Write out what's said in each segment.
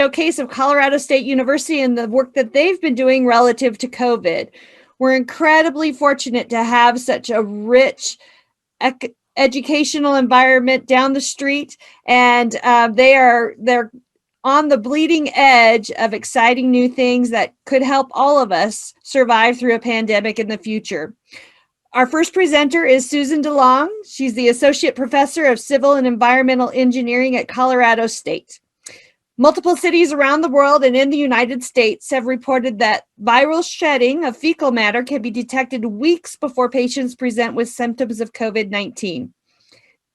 Showcase of Colorado State University and the work that they've been doing relative to COVID. We're incredibly fortunate to have such a rich educational environment down the street, and they're on the bleeding edge of exciting new things that could help all of us survive through a pandemic in the future. Our first presenter is Susan DeLong. She's the Associate Professor of Civil and Environmental Engineering at Colorado State. Multiple cities around the world and in the United States have reported that viral shedding of fecal matter can be detected weeks before patients present with symptoms of COVID-19.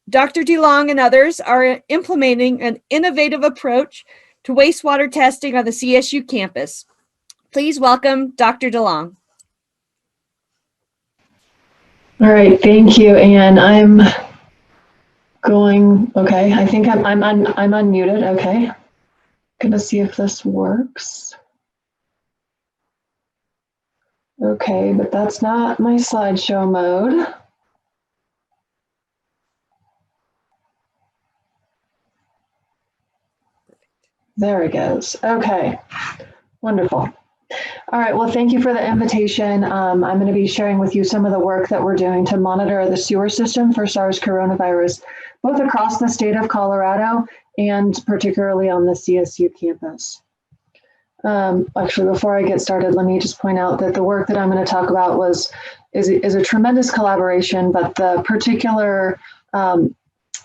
Dr. DeLong and others are implementing an innovative approach to wastewater testing on the CSU campus. Please welcome Dr. DeLong. All right, thank you, Anne. I'm going, okay, I think I'm unmuted, okay. Gonna see if this works. Okay, but that's not my slideshow mode. There it goes. Okay, wonderful. All right, well, thank you for the invitation. I'm going to be sharing with you some of the work that we're doing to monitor the sewer system for SARS coronavirus, both across the state of Colorado and particularly on the CSU campus. Actually, before I get started, let me just point out that the work that I'm going to talk about is a tremendous collaboration, but the particular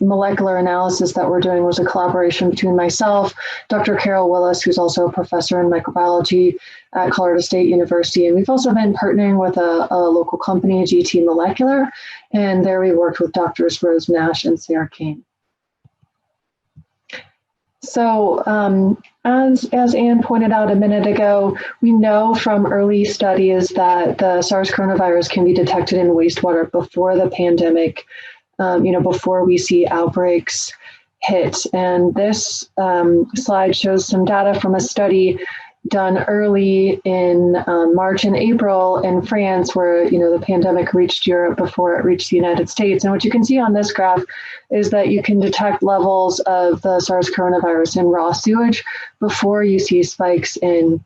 molecular analysis that we're doing was a collaboration between myself, Dr. Carol Willis, who's also a professor in microbiology at Colorado State University. And we've also been partnering with a local company, GT Molecular, and there we worked with Drs. Rose Nash and Sarah Kane. So as Anne pointed out a minute ago, we know from early studies that the SARS coronavirus can be detected in wastewater before the pandemic, before we see outbreaks hit. And this slide shows some data from a study done early in March and April in France, where the pandemic reached Europe before it reached the United States. And what you can see on this graph is that you can detect levels of the SARS coronavirus in raw sewage before you see spikes in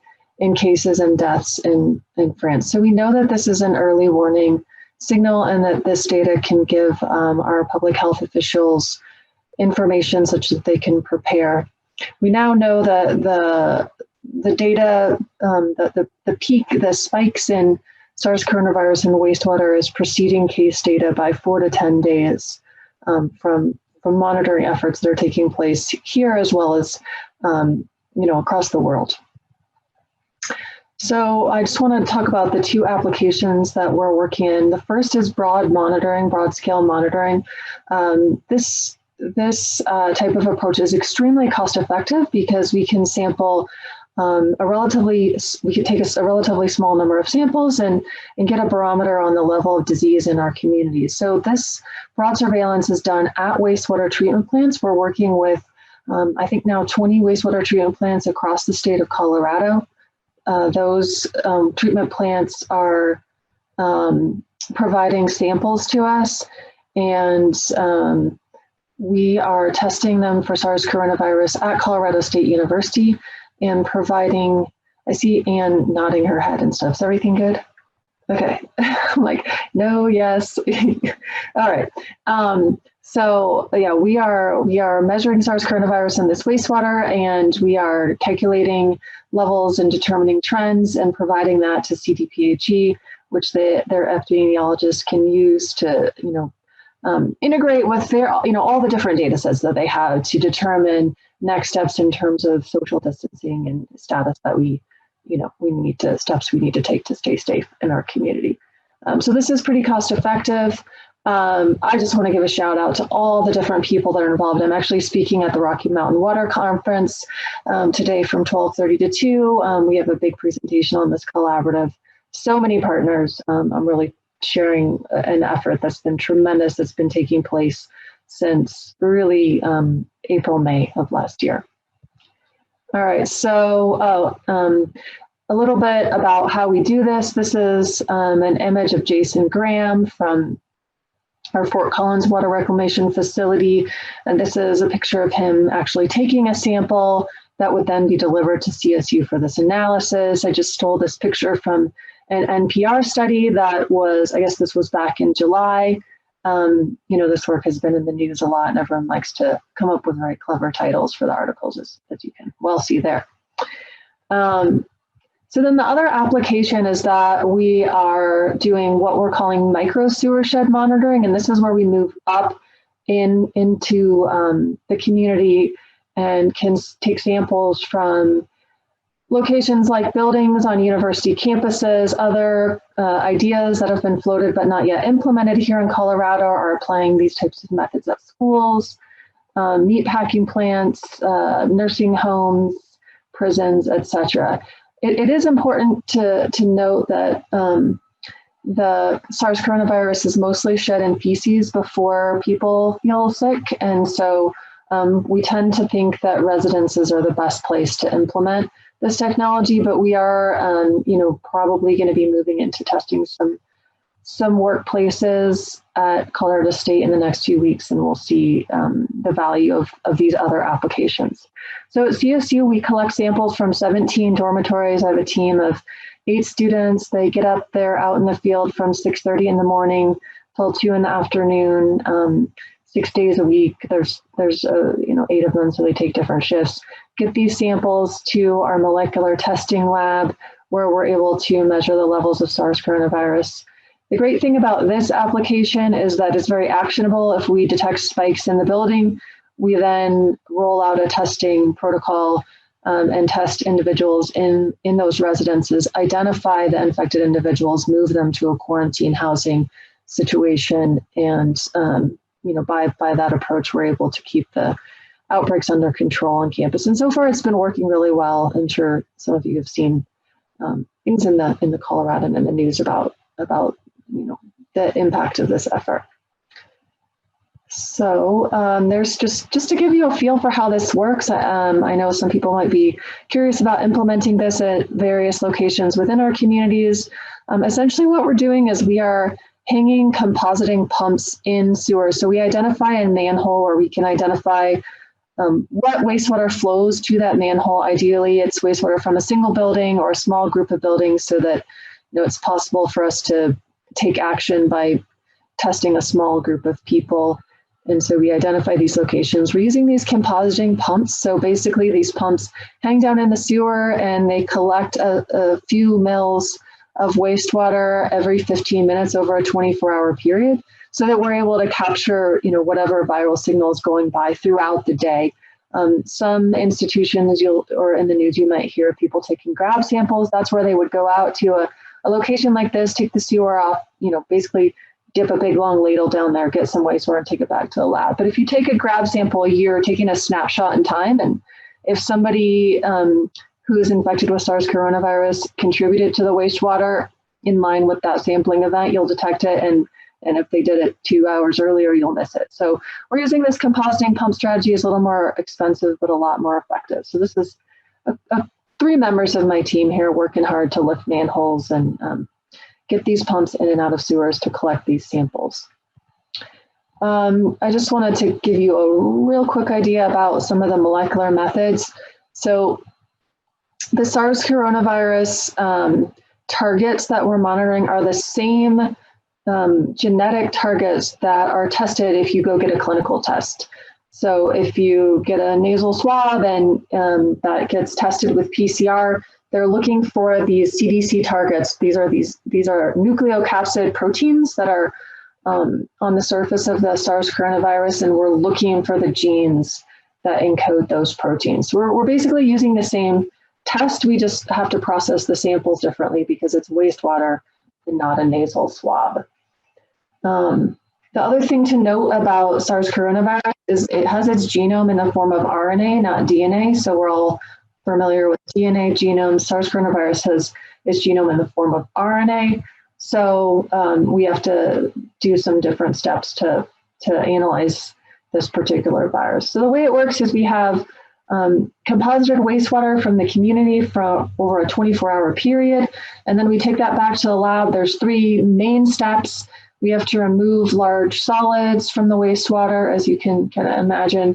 cases and deaths in France. So we know that this is an early warning signal and that this data can give our public health officials information such that they can prepare. We now know that the data, the peak, the spikes in SARS coronavirus in wastewater is preceding case data by 4 to 10 days from monitoring efforts that are taking place here as well as across the world. So I just want to talk about the two applications that we're working in. The first is broad scale monitoring. This type of approach is extremely cost effective because we can sample we could take a relatively small number of samples and get a barometer on the level of disease in our communities. So this broad surveillance is done at wastewater treatment plants. We're working with, I think now 20 wastewater treatment plants across the state of Colorado. Those treatment plants are providing samples to us, and we are testing them for SARS coronavirus at Colorado State University and providing, I see Anne nodding her head and stuff. Is everything good? Okay. I'm like, no, yes. All right. So yeah, we are measuring SARS coronavirus in this wastewater, and we are calculating levels and determining trends and providing that to CDPHE, which their epidemiologists can use to integrate with their all the different data sets that they have to determine next steps in terms of social distancing and status that we need to take to stay safe in our community. So this is pretty cost effective. I just want to give a shout out to all the different people that are involved. I'm actually speaking at the Rocky Mountain Water Conference today from 12:30 to 2. We have a big presentation on this collaborative. So many partners. I'm really sharing an effort that's been tremendous, that's been taking place since really April, May of last year. All right, so a little bit about how we do this. This is an image of Jason Graham from our Fort Collins Water Reclamation Facility. And this is a picture of him actually taking a sample that would then be delivered to CSU for this analysis. I just stole this picture from an NPR study that was, I guess this was back in July. This work has been in the news a lot, and everyone likes to come up with very clever titles for the articles, as you can well see there. So then the other application is that we are doing what we're calling micro sewer shed monitoring, and this is where we move up into the community and can take samples from locations like buildings on university campuses. Other ideas that have been floated but not yet implemented here in Colorado are applying these types of methods at schools, meatpacking plants, nursing homes, prisons, etc. It is important to note that the SARS coronavirus is mostly shed in feces before people feel sick. And so we tend to think that residences are the best place to implement this technology, but we are, probably going to be moving into testing some workplaces at Colorado State in the next few weeks, and we'll see the value of these other applications. So at CSU, we collect samples from 17 dormitories. I have a team of 8 students. They get up there out in the field from 6:30 in the morning till 2 in the afternoon, 6 days a week. There's 8 of them, so they take different shifts. Get these samples to our molecular testing lab, where we're able to measure the levels of SARS coronavirus. The great thing about this application is that it's very actionable. If we detect spikes in the building, we then roll out a testing protocol and test individuals in those residences, identify the infected individuals, move them to a quarantine housing situation. And, by that approach, we're able to keep the outbreaks under control on campus. And so far, it's been working really well. I'm sure some of you have seen things in the Colorado and in the news about the impact of this effort. So there's just to give you a feel for how this works. I know some people might be curious about implementing this at various locations within our communities. Essentially what we're doing is we are hanging compositing pumps in sewers. So we identify a manhole, or we can identify what wastewater flows to that manhole. Ideally, it's wastewater from a single building or a small group of buildings, so that it's possible for us to take action by testing a small group of people. And so we identify these locations. We're using these compositing pumps. So basically these pumps hang down in the sewer and they collect a few mils of wastewater every 15 minutes over a 24-hour period, so that we're able to capture, whatever viral signal is going by throughout the day. Some institutions or in the news, you might hear people taking grab samples. That's where they would go out to a location like this, take the sewer off, basically dip a big long ladle down there, get some wastewater and take it back to the lab. But if you take a grab sample a year, taking a snapshot in time, and if somebody who is infected with SARS coronavirus contributed to the wastewater in line with that sampling event, you'll detect it. And if they did it 2 hours earlier, you'll miss it. So we're using this compositing pump strategy. It's a little more expensive, but a lot more effective. So this is 3 members of my team here working hard to lift manholes and get these pumps in and out of sewers to collect these samples. I just wanted to give you a real quick idea about some of the molecular methods. So the SARS coronavirus targets that we're monitoring are the same genetic targets that are tested if you go get a clinical test. So if you get a nasal swab and that gets tested with PCR, they're looking for these CDC targets. These are nucleocapsid proteins that are on the surface of the SARS coronavirus, and we're looking for the genes that encode those proteins. So we're basically using the same test. We just have to process the samples differently because it's wastewater and not a nasal swab. The other thing to note about SARS coronavirus is it has its genome in the form of RNA, not DNA. So we're all familiar with DNA genomes. SARS coronavirus has its genome in the form of RNA. So we have to do some different steps to analyze this particular virus. So the way it works is we have composited wastewater from the community for over a 24-hour period. And then we take that back to the lab. There's 3 main steps. We have to remove large solids from the wastewater, as you can kind of imagine.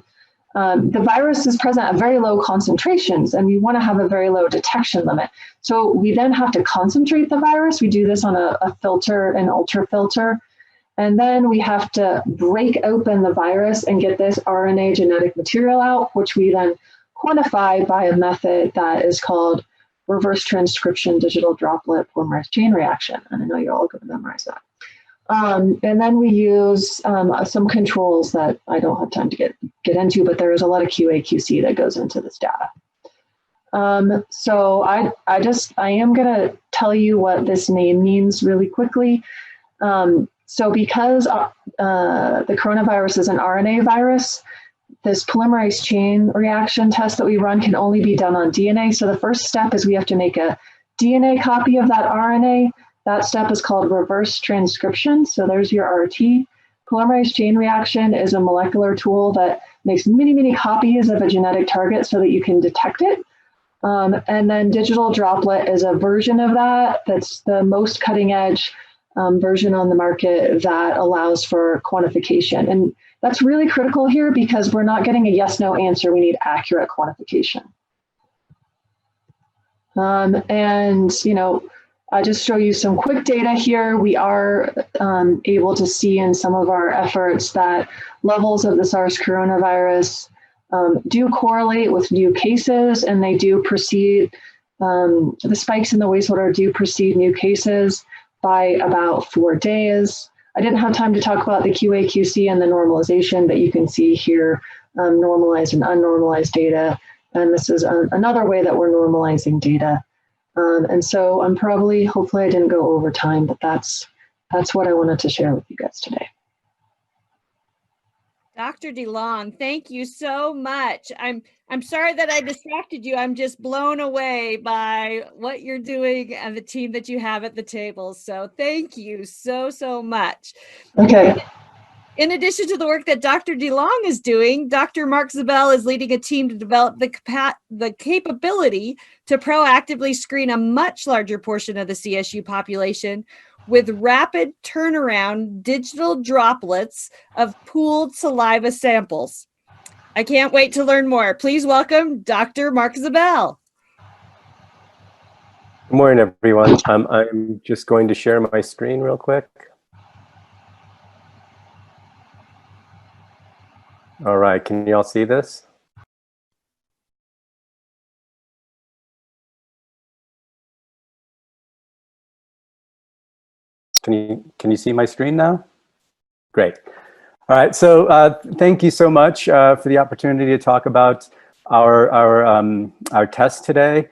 The virus is present at very low concentrations, and we want to have a very low detection limit. So we then have to concentrate the virus. We do this on a filter, an ultrafilter, and then we have to break open the virus and get this RNA genetic material out, which we then quantify by a method that is called reverse transcription digital droplet polymerase chain reaction. And I know you're all going to memorize that. And then we use some controls that I don't have time to get into, but there is a lot of QA QC that goes into this data. So I am going to tell you what this name means really quickly. So because the coronavirus is an RNA virus, this polymerase chain reaction test that we run can only be done on DNA. So the first step is we have to make a DNA copy of that RNA. That step is called reverse transcription. So there's your RT. Polymerase chain reaction is a molecular tool that makes many, many copies of a genetic target so that you can detect it. And then digital droplet is a version of that that's the most cutting edge version on the market that allows for quantification. And that's really critical here because we're not getting a yes/no answer. We need accurate quantification. And, you know, I just show you some quick data here. We are able to see in some of our efforts that levels of the SARS coronavirus do correlate with new cases, and they do precede, the spikes in the wastewater do precede new cases by about 4 days. I didn't have time to talk about the QA/QC and the normalization, but you can see here normalized and unnormalized data. And this is another way that we're normalizing data. And so I'm hopefully I didn't go over time, but that's what I wanted to share with you guys today. Dr. DeLong, thank you so much. I'm sorry that I distracted you. I'm just blown away by what you're doing and the team that you have at the table. So thank you so much. Okay. In addition to the work that Dr. DeLong is doing, Dr. Mark Zabel is leading a team to develop the capability to proactively screen a much larger portion of the CSU population with rapid turnaround digital droplets of pooled saliva samples. I can't wait to learn more. Please welcome Dr. Mark Zabel. Good morning, everyone. I'm just going to share my screen real quick. All right, can you all see this? Can you see my screen now? Great. All right, so thank you so much for the opportunity to talk about our test today.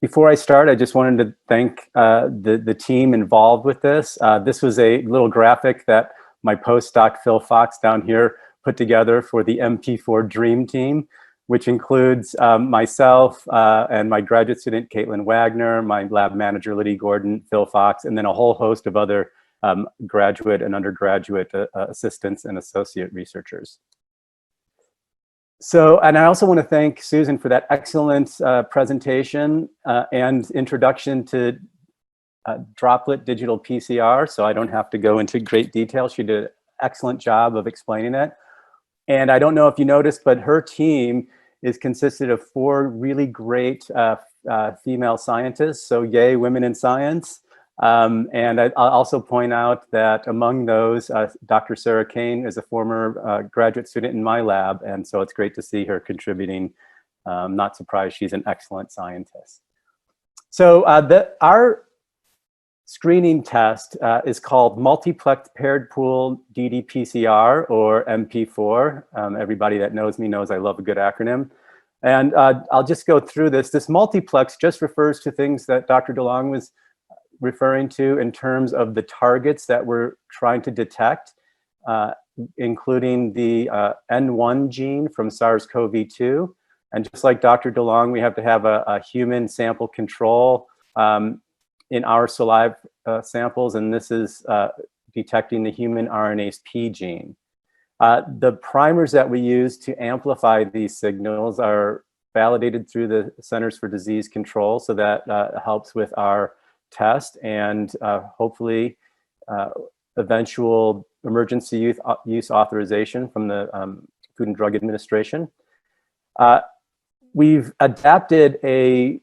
Before I start, I just wanted to thank the team involved with this. This was a little graphic that my postdoc Phil Fox down here put together for the MP4 Dream Team, which includes myself and my graduate student Caitlin Wagner, my lab manager Liddy Gordon, Phil Fox, and then a whole host of other graduate and undergraduate assistants and associate researchers. So, and I also want to thank Susan for that excellent presentation and introduction to droplet digital PCR, so I don't have to go into great detail. She did an excellent job of explaining it. And I don't know if you noticed, but her team is consisted of 4 really great female scientists, so yay, women in science. And I'll also point out that among those, Dr. Sarah Kane is a former graduate student in my lab, and so it's great to see her contributing. Not surprised, she's an excellent scientist. So our screening test is called multiplex paired pool ddPCR, or MP4. Everybody that knows me knows I love a good acronym. And I'll just go through this. This multiplex just refers to things that Dr. DeLong was referring to in terms of the targets that we're trying to detect, including the N1 gene from SARS-CoV-2. And just like Dr. DeLong, we have to have a human sample control in our saliva samples, and this is detecting the human RNase P gene. The primers that we use to amplify these signals are validated through the Centers for Disease Control, so that helps with our test and hopefully eventual emergency use authorization from the Food and Drug Administration. We've adapted a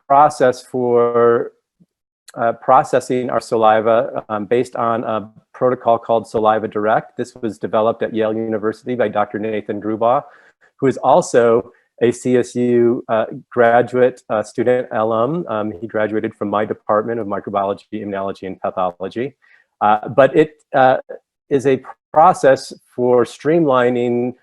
process for processing our saliva based on a protocol called Saliva Direct. This was developed at Yale University by Dr. Nathan Grubaugh, who is also a CSU graduate student alum. He graduated from my department of microbiology, immunology, and pathology. But it is a process for streamlining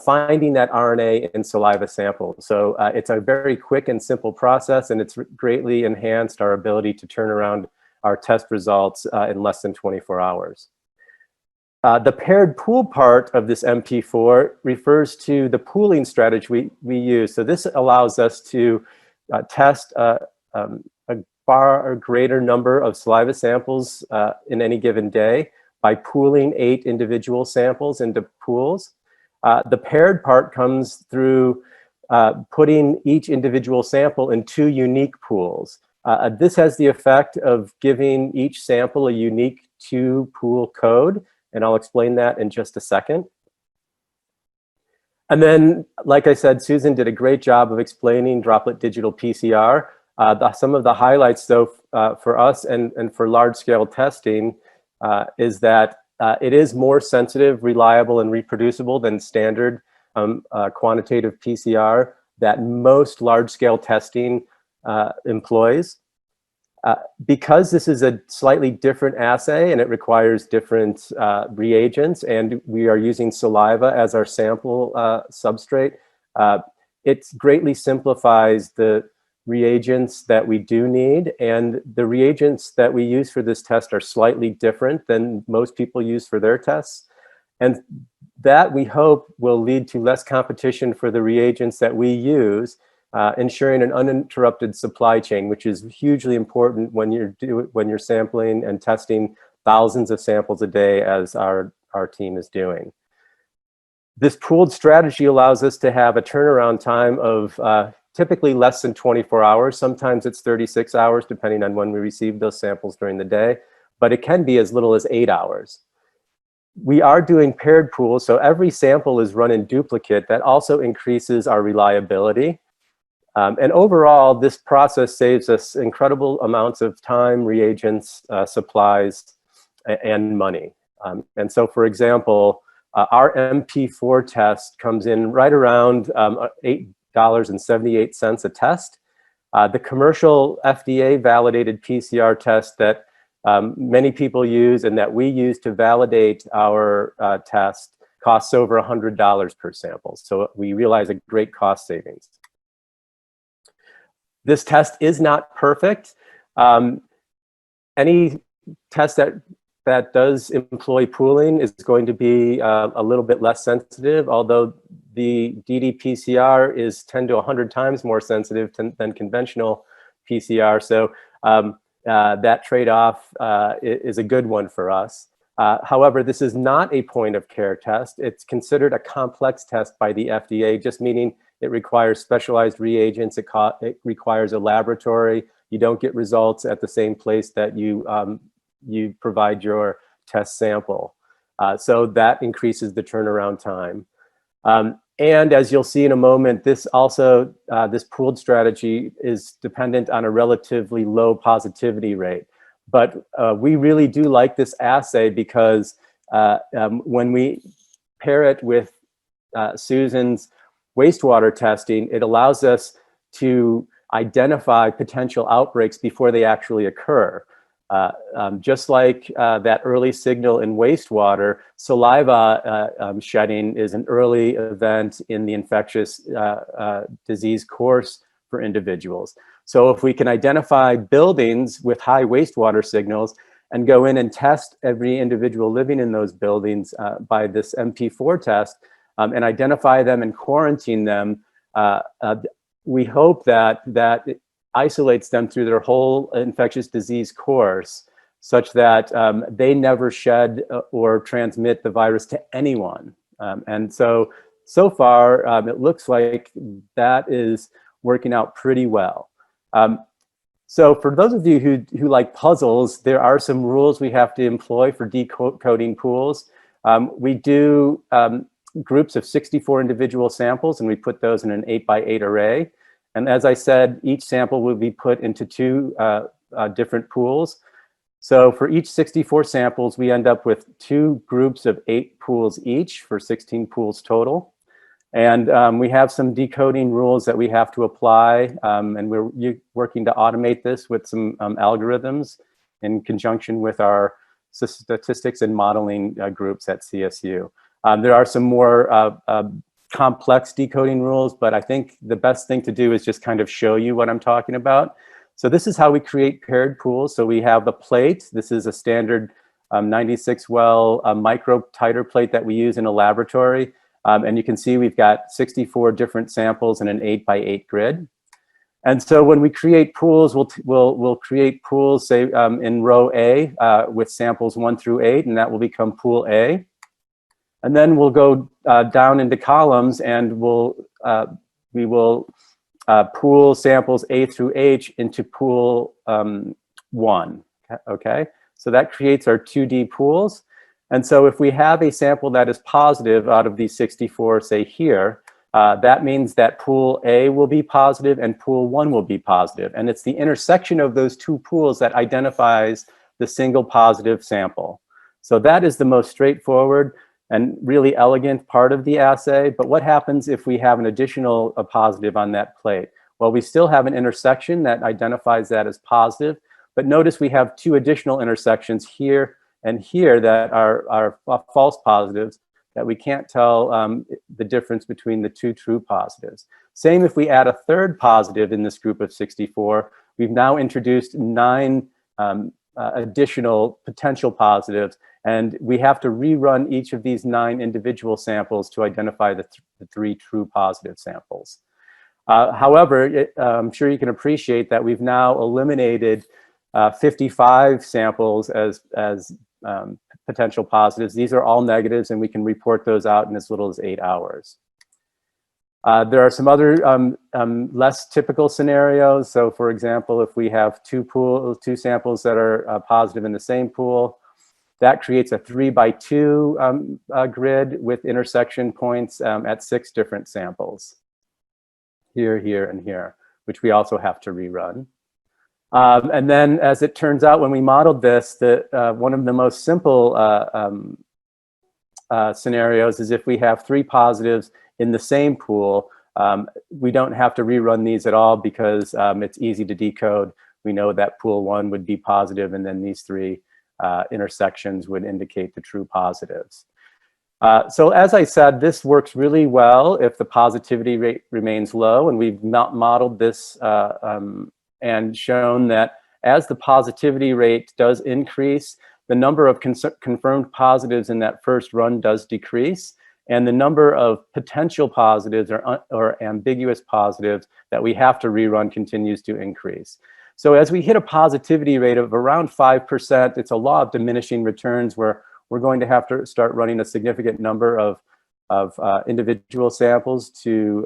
finding that RNA in saliva samples. So it's a very quick and simple process, and it's greatly enhanced our ability to turn around our test results in less than 24 hours. The paired pool part of this MP4 refers to the pooling strategy we use. So this allows us to test a far greater number of saliva samples in any given day by pooling 8 individual samples into pools. The paired part comes through putting each individual sample in 2 unique pools. This has the effect of giving each sample a unique 2-pool code, and I'll explain that in just a second. And then, like I said, Susan did a great job of explaining droplet digital PCR. Some of the highlights, though, for us and for large-scale testing is that it is more sensitive, reliable, and reproducible than standard quantitative PCR that most large-scale testing employs. Because this is a slightly different assay and it requires different reagents, and we are using saliva as our sample substrate, it greatly simplifies the reagents that we do need, and the reagents that we use for this test are slightly different than most people use for their tests. And that, we hope, will lead to less competition for the reagents that we use, ensuring an uninterrupted supply chain, which is hugely important when you're sampling and testing thousands of samples a day, as our team is doing. This pooled strategy allows us to have a turnaround time of typically less than 24 hours. Sometimes it's 36 hours, depending on when we receive those samples during the day, but it can be as little as 8 hours. We are doing paired pools, so every sample is run in duplicate. That also increases our reliability. And overall, this process saves us incredible amounts of time, reagents, supplies, and money. And so, for example, our MP4 test comes in right around $8.78 a test. The commercial FDA-validated PCR test that many people use and that we use to validate our test costs over $100 per sample. So we realize a great cost savings. This test is not perfect. Any test that does employ pooling is going to be a little bit less sensitive, although the ddPCR is 10 to 100 times more sensitive than conventional PCR. So that trade-off is a good one for us. However, this is not a point of care test. It's considered a complex test by the FDA, just meaning it requires specialized reagents. It requires a laboratory. You don't get results at the same place that you provide your test sample. So that increases the turnaround time. And as you'll see in a moment, this pooled strategy is dependent on a relatively low positivity rate. But we really do like this assay because when we pair it with Susan's wastewater testing, it allows us to identify potential outbreaks before they actually occur. Just like that early signal in wastewater, saliva shedding is an early event in the infectious disease course for individuals. So if we can identify buildings with high wastewater signals and go in and test every individual living in those buildings by this MP4 test and identify them and quarantine them, we hope that it isolates them through their whole infectious disease course, such that they never shed or transmit the virus to anyone. And so far, it looks like that is working out pretty well. So for those of you who like puzzles, there are some rules we have to employ for decoding pools. We do groups of 64 individual samples, and we put those in an 8x8 array. And as I said, each sample will be put into two different pools. So for each 64 samples, we end up with two groups of 8 pools each for 16 pools total. And we have some decoding rules that we have to apply, and we're working to automate this with some algorithms in conjunction with our statistics and modeling groups at CSU. There are some more complex decoding rules, but I think the best thing to do is just kind of show you what I'm talking about. So this is how we create paired pools. So we have the plate. This is a standard 96 well micro titer plate that we use in a laboratory. And you can see we've got 64 different samples in an 8x8 grid. And so when we create pools, we'll create pools, say, in row A with samples 1 through 8, and that will become pool A. And then we'll go down into columns, and we will pool samples A through H into pool 1. Okay, so that creates our 2D pools. And so if we have a sample that is positive out of these 64, say here, that means that pool A will be positive and pool 1 will be positive. And it's the intersection of those two pools that identifies the single positive sample. So that is the most straightforward and really elegant part of the assay. But what happens if we have an additional positive on that plate? Well, we still have an intersection that identifies that as positive. But notice we have two additional intersections here and here that are false positives that we can't tell the difference between the two true positives. Same if we add a third positive in this group of 64, we've now introduced 9 additional potential positives, and we have to rerun each of these 9 individual samples to identify the 3 true positive samples. However, I'm sure you can appreciate that we've now eliminated 55 samples as potential positives. These are all negatives, and we can report those out in as little as 8 hours. There are some other less typical scenarios. So for example, if we have two samples that are positive in the same pool, that creates a 3x2 grid with intersection points at 6 different samples. Here, here, and here, which we also have to rerun. And then, as it turns out, when we modeled this, one of the most simple scenarios is if we have 3 positives in the same pool, we don't have to rerun these at all because it's easy to decode. We know that pool 1 would be positive, and then these 3 intersections would indicate the true positives. So as I said, this works really well if the positivity rate remains low, and we've not modeled this and shown that as the positivity rate does increase, the number of confirmed positives in that first run does decrease, and the number of potential positives or ambiguous positives that we have to rerun continues to increase. So as we hit a positivity rate of around 5%, it's a law of diminishing returns where we're going to have to start running a significant number of individual samples to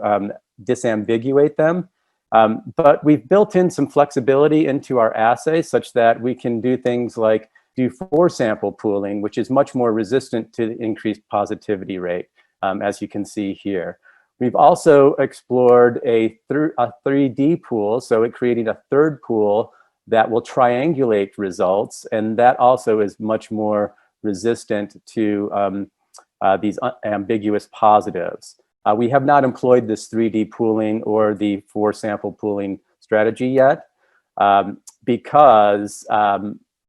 disambiguate them. But we've built in some flexibility into our assay such that we can do things like do 4-sample pooling, which is much more resistant to the increased positivity rate, as you can see here. We've also explored a 3D pool, so it created a third pool that will triangulate results, and that also is much more resistant to these ambiguous positives. We have not employed this 3D pooling or the 4-sample pooling strategy yet because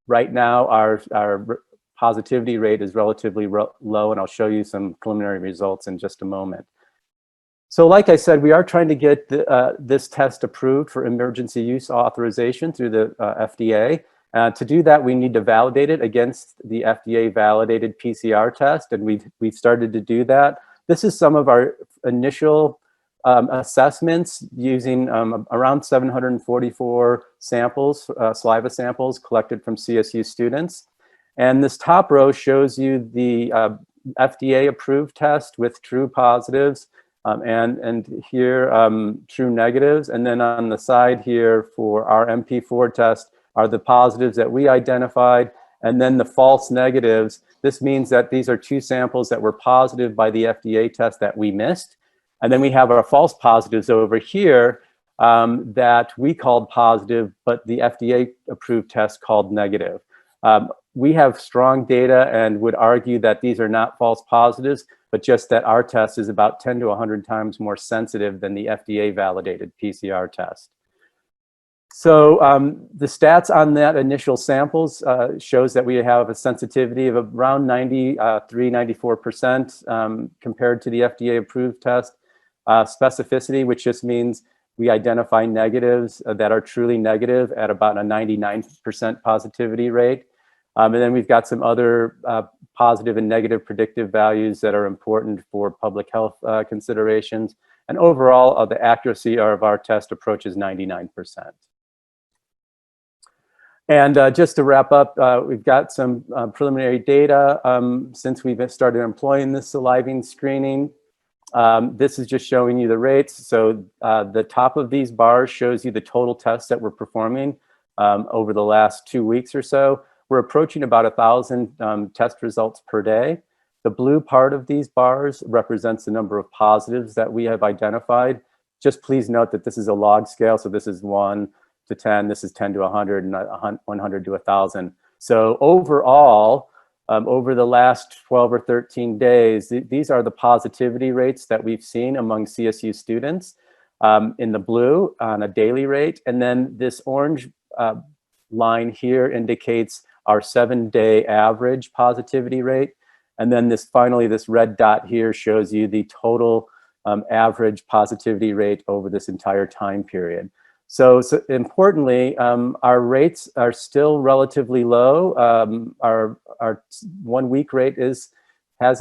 right now our positivity rate is relatively low, and I'll show you some preliminary results in just a moment. So like I said, we are trying to get this test approved for emergency use authorization through the FDA. To do that, we need to validate it against the FDA validated PCR test, and we've started to do that. This is some of our initial assessments using around 744 samples, saliva samples collected from CSU students. And this top row shows you the FDA approved test with true positives and here true negatives. And then on the side here for our MP4 test are the positives that we identified. And then the false negatives, this means that these are 2 samples that were positive by the FDA test that we missed. And then we have our false positives over here that we called positive, but the FDA approved test called negative. We have strong data and would argue that these are not false positives, but just that our test is about 10 to 100 times more sensitive than the FDA validated PCR test. So the stats on that initial samples shows that we have a sensitivity of around 93–94% compared to the FDA approved test. Specificity, which just means we identify negatives that are truly negative at about a 99% positivity rate. And then we've got some other positive and negative predictive values that are important for public health considerations. And overall, the accuracy of our test approaches 99%. And just to wrap up, we've got some preliminary data since we've started employing this salivine screening. This is just showing you the rates. So the top of these bars shows you the total tests that we're performing over the last 2 weeks or so. We're approaching about 1,000 test results per day. The blue part of these bars represents the number of positives that we have identified. Just please note that this is a log scale. So this is 1 to 10, this is 10 to 100, and 100 to 1,000. So overall, over the last 12 or 13 days, these are the positivity rates that we've seen among CSU students in the blue on a daily rate. And then this orange line here indicates our 7-day average positivity rate. And then this finally, this red dot here shows you the total average positivity rate over this entire time period. So importantly, our rates are still relatively low. Our 1 week rate has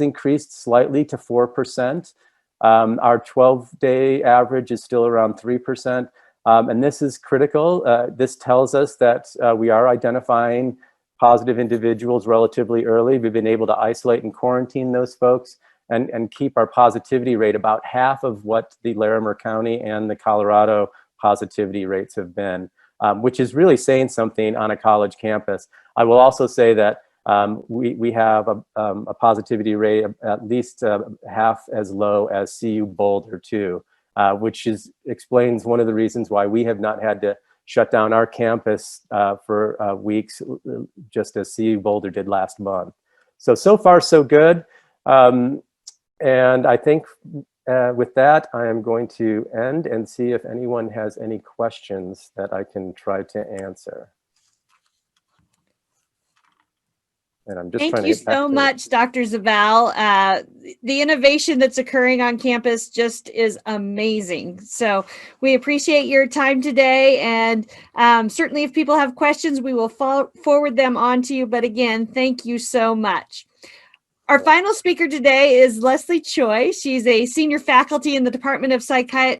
increased slightly to 4%. Our 12-day average is still around 3%. And this is critical. This tells us that we are identifying positive individuals relatively early. We've been able to isolate and quarantine those folks and keep our positivity rate about half of what the Larimer County and the Colorado positivity rates have been, which is really saying something on a college campus. I will also say that we have a positivity rate of at least half as low as CU Boulder too, which explains one of the reasons why we have not had to shut down our campus for weeks, just as CU Boulder did last month. So far so good. And I think with that, I am going to end and see if anyone has any questions that I can try to answer. And I'm just Thank trying to you get back so to much, Dr. Zabel. The innovation that's occurring on campus just is amazing. So we appreciate your time today. And certainly if people have questions, we will forward them on to you. But again, thank you so much. Our final speaker today is Leslie Choi. She's a senior faculty in the Department of Psychiatry